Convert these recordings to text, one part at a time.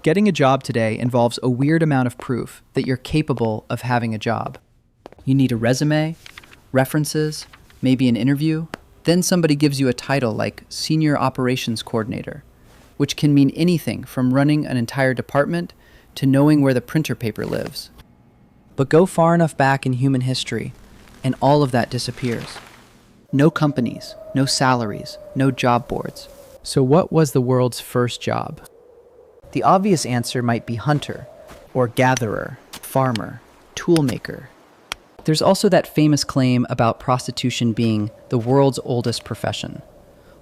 Getting a job today involves a weird amount of proof that you're capable of having a job. You need a resume, references, maybe an interview. Then somebody gives you a title like Senior Operations Coordinator, which can mean anything from running an entire department to knowing where the printer paper lives. But go far enough back in human history, and all of that disappears. No companies, no salaries, no job boards. So what was the world's first job? The obvious answer might be hunter, or gatherer, farmer, toolmaker. There's also that famous claim about prostitution being the world's oldest profession.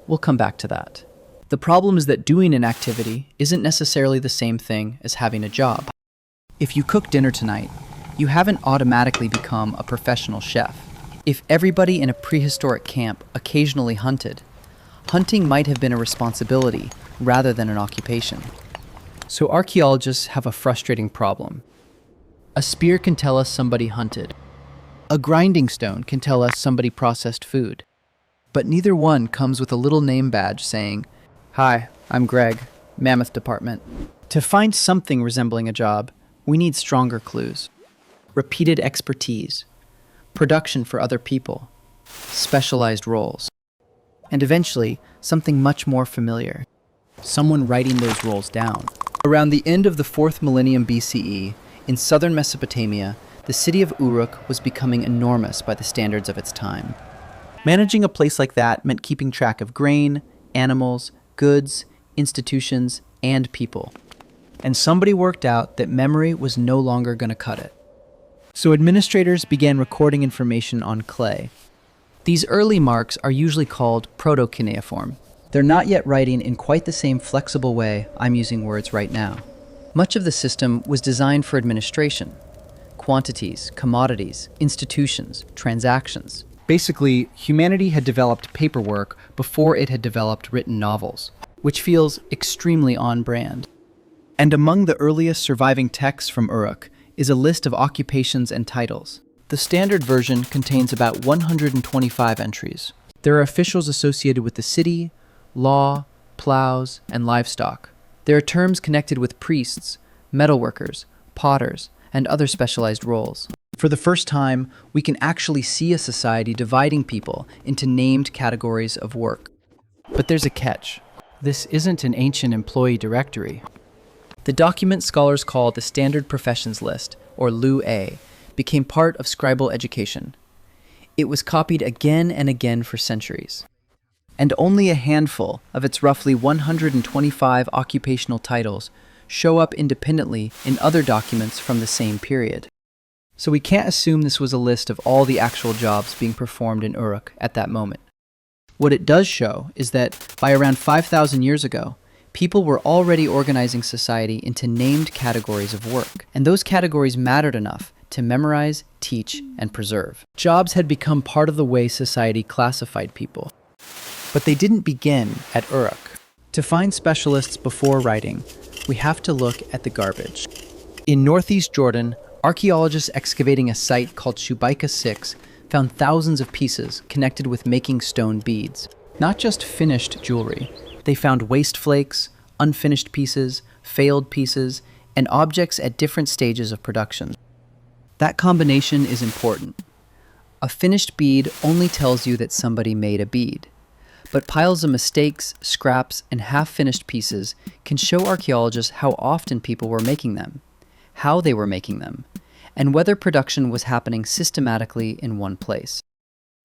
We'll come back to that. The problem is that doing an activity isn't necessarily the same thing as having a job. If you cook dinner tonight, you haven't automatically become a professional chef. If everybody in a prehistoric camp occasionally hunted, hunting might have been a responsibility rather than an occupation. So archaeologists have a frustrating problem. A spear can tell us somebody hunted. A grinding stone can tell us somebody processed food. But neither one comes with a little name badge saying, "Hi, I'm Greg, Mammoth Department." To find something resembling a job, we need stronger clues. Repeated expertise, production for other people, specialized roles, and eventually something much more familiar, someone writing those roles down. Around the end of the 4th millennium BCE, in southern Mesopotamia, the city of Uruk was becoming enormous by the standards of its time. Managing a place like that meant keeping track of grain, animals, goods, institutions, and people. And somebody worked out that memory was no longer going to cut it. So administrators began recording information on clay. These early marks are usually called proto-cuneiform. They're not yet writing in quite the same flexible way I'm using words right now. Much of the system was designed for administration. Quantities, commodities, institutions, transactions. Basically, humanity had developed paperwork before it had developed written novels, which feels extremely on brand. And among the earliest surviving texts from Uruk is a list of occupations and titles. The standard version contains about 125 entries. There are officials associated with the city, law, plows, and livestock. There are terms connected with priests, metalworkers, potters, and other specialized roles. For the first time, we can actually see a society dividing people into named categories of work. But there's a catch. This isn't an ancient employee directory. The document scholars call the Standard Professions List, or LU-A, became part of scribal education. It was copied again and again for centuries. And only a handful of its roughly 125 occupational titles show up independently in other documents from the same period. So we can't assume this was a list of all the actual jobs being performed in Uruk at that moment. What it does show is that by around 5,000 years ago, people were already organizing society into named categories of work, and those categories mattered enough to memorize, teach, and preserve. Jobs had become part of the way society classified people. But they didn't begin at Uruk. To find specialists before writing, we have to look at the garbage. In northeast Jordan, archaeologists excavating a site called Shubaika 6 found thousands of pieces connected with making stone beads. Not just finished jewelry. They found waste flakes, unfinished pieces, failed pieces, and objects at different stages of production. That combination is important. A finished bead only tells you that somebody made a bead. But piles of mistakes, scraps, and half-finished pieces can show archaeologists how often people were making them, how they were making them, and whether production was happening systematically in one place.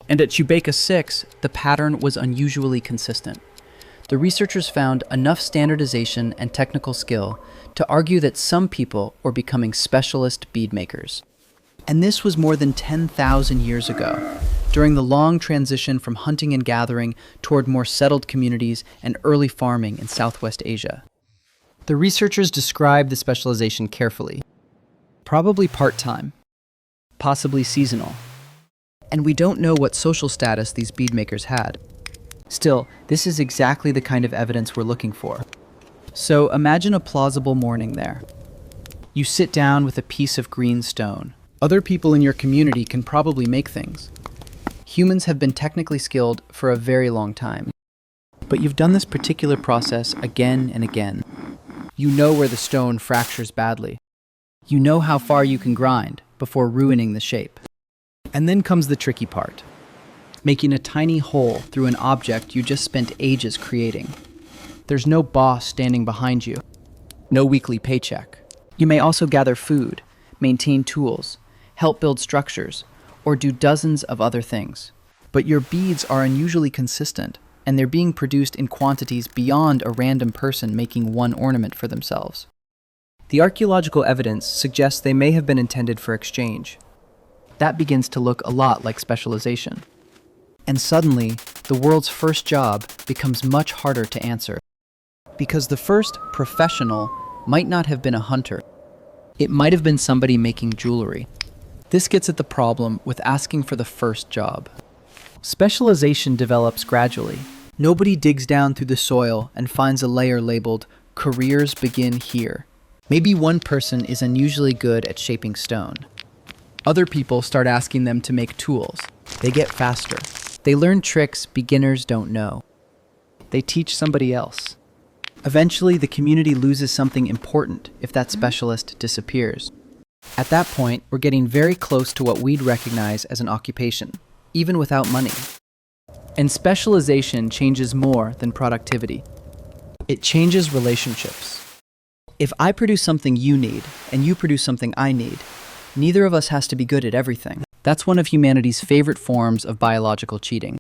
And at Shubaika 6, the pattern was unusually consistent. The researchers found enough standardization and technical skill to argue that some people were becoming specialist bead makers. And this was more than 10,000 years ago, during the long transition from hunting and gathering toward more settled communities and early farming in Southwest Asia. The researchers described the specialization carefully. Probably part-time, possibly seasonal. And we don't know what social status these bead makers had. Still, this is exactly the kind of evidence we're looking for. So imagine a plausible morning there. You sit down with a piece of green stone. Other people in your community can probably make things. Humans have been technically skilled for a very long time. But you've done this particular process again and again. You know where the stone fractures badly. You know how far you can grind before ruining the shape. And then comes the tricky part. Making a tiny hole through an object you just spent ages creating. There's no boss standing behind you. No weekly paycheck. You may also gather food, maintain tools, help build structures, or do dozens of other things. But your beads are unusually consistent, and they're being produced in quantities beyond a random person making one ornament for themselves. The archaeological evidence suggests they may have been intended for exchange. That begins to look a lot like specialization. And suddenly, the world's first job becomes much harder to answer. Because the first professional might not have been a hunter. It might have been somebody making jewelry. This gets at the problem with asking for the first job. Specialization develops gradually. Nobody digs down through the soil and finds a layer labeled, "Careers begin here." Maybe one person is unusually good at shaping stone. Other people start asking them to make tools. They get faster. They learn tricks beginners don't know. They teach somebody else. Eventually, the community loses something important if that specialist disappears. At that point, we're getting very close to what we'd recognize as an occupation, even without money. And specialization changes more than productivity. It changes relationships. If I produce something you need, and you produce something I need, neither of us has to be good at everything. That's one of humanity's favorite forms of biological cheating.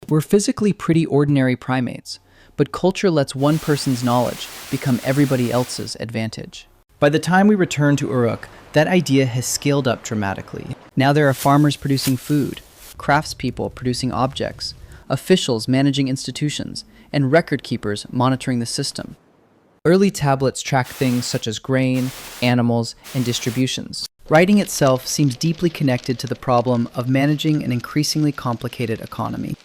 We're physically pretty ordinary primates, but culture lets one person's knowledge become everybody else's advantage. By the time we return to Uruk, that idea has scaled up dramatically. Now there are farmers producing food, craftspeople producing objects, officials managing institutions, and record keepers monitoring the system. Early tablets track things such as grain, animals, and distributions. Writing itself seems deeply connected to the problem of managing an increasingly complicated economy.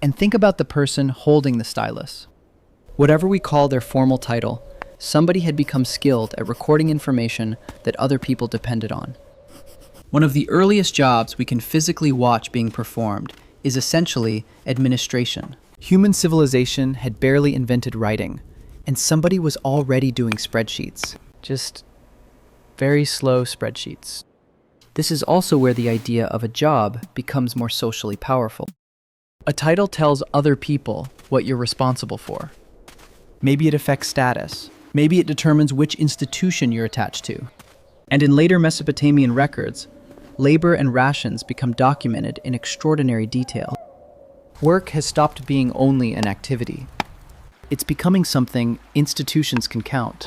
And think about the person holding the stylus. Whatever we call their formal title, somebody had become skilled at recording information that other people depended on. One of the earliest jobs we can physically watch being performed is essentially administration. Human civilization had barely invented writing, and somebody was already doing spreadsheets. Just very slow spreadsheets. This is also where the idea of a job becomes more socially powerful. A title tells other people what you're responsible for. Maybe it affects status. Maybe it determines which institution you're attached to. And in later Mesopotamian records, labor and rations become documented in extraordinary detail. Work has stopped being only an activity. It's becoming something institutions can count.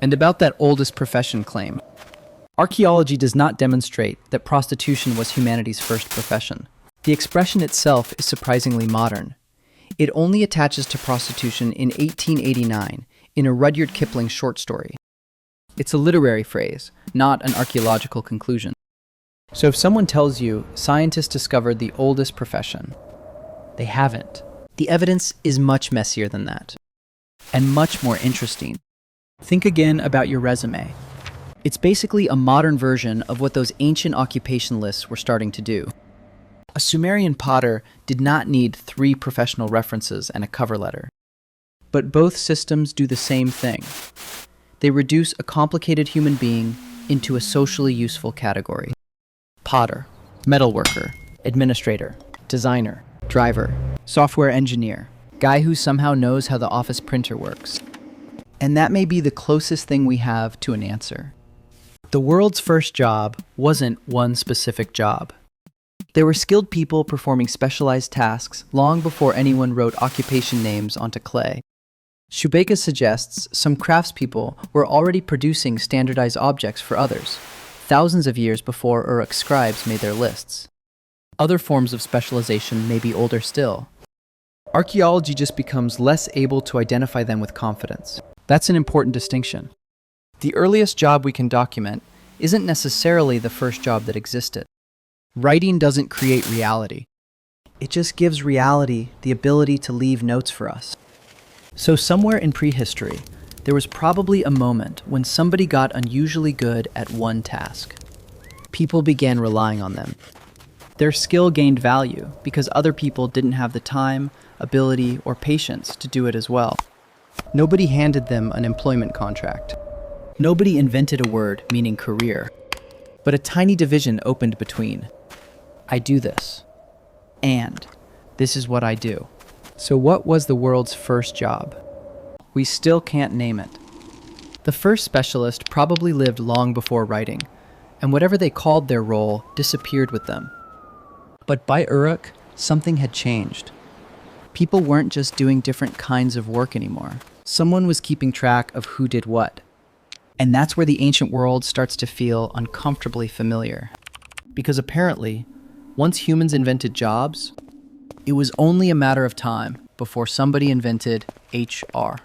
And about that oldest profession claim, archaeology does not demonstrate that prostitution was humanity's first profession. The expression itself is surprisingly modern. It only attaches to prostitution in 1889 in a Rudyard Kipling short story. It's a literary phrase, not an archaeological conclusion. So if someone tells you scientists discovered the oldest profession, they haven't. The evidence is much messier than that, and much more interesting. Think again about your resume. It's basically a modern version of what those ancient occupation lists were starting to do. A Sumerian potter did not need 3 professional references and a cover letter. But both systems do the same thing. They reduce a complicated human being into a socially useful category. Potter, metalworker, administrator, designer, driver, software engineer, guy who somehow knows how the office printer works. And that may be the closest thing we have to an answer. The world's first job wasn't one specific job. There were skilled people performing specialized tasks long before anyone wrote occupation names onto clay. Shubeka suggests some craftspeople were already producing standardized objects for others, thousands of years before Uruk scribes made their lists. Other forms of specialization may be older still. Archaeology just becomes less able to identify them with confidence. That's an important distinction. The earliest job we can document isn't necessarily the first job that existed. Writing doesn't create reality. It just gives reality the ability to leave notes for us. So somewhere in prehistory, there was probably a moment when somebody got unusually good at one task. People began relying on them. Their skill gained value because other people didn't have the time, ability, or patience to do it as well. Nobody handed them an employment contract. Nobody invented a word meaning career. But a tiny division opened between. I do this. And this is what I do. So what was the world's first job? We still can't name it. The first specialist probably lived long before writing, and whatever they called their role disappeared with them. But by Uruk, something had changed. People weren't just doing different kinds of work anymore. Someone was keeping track of who did what. And that's where the ancient world starts to feel uncomfortably familiar. Because apparently, once humans invented jobs, it was only a matter of time before somebody invented HR.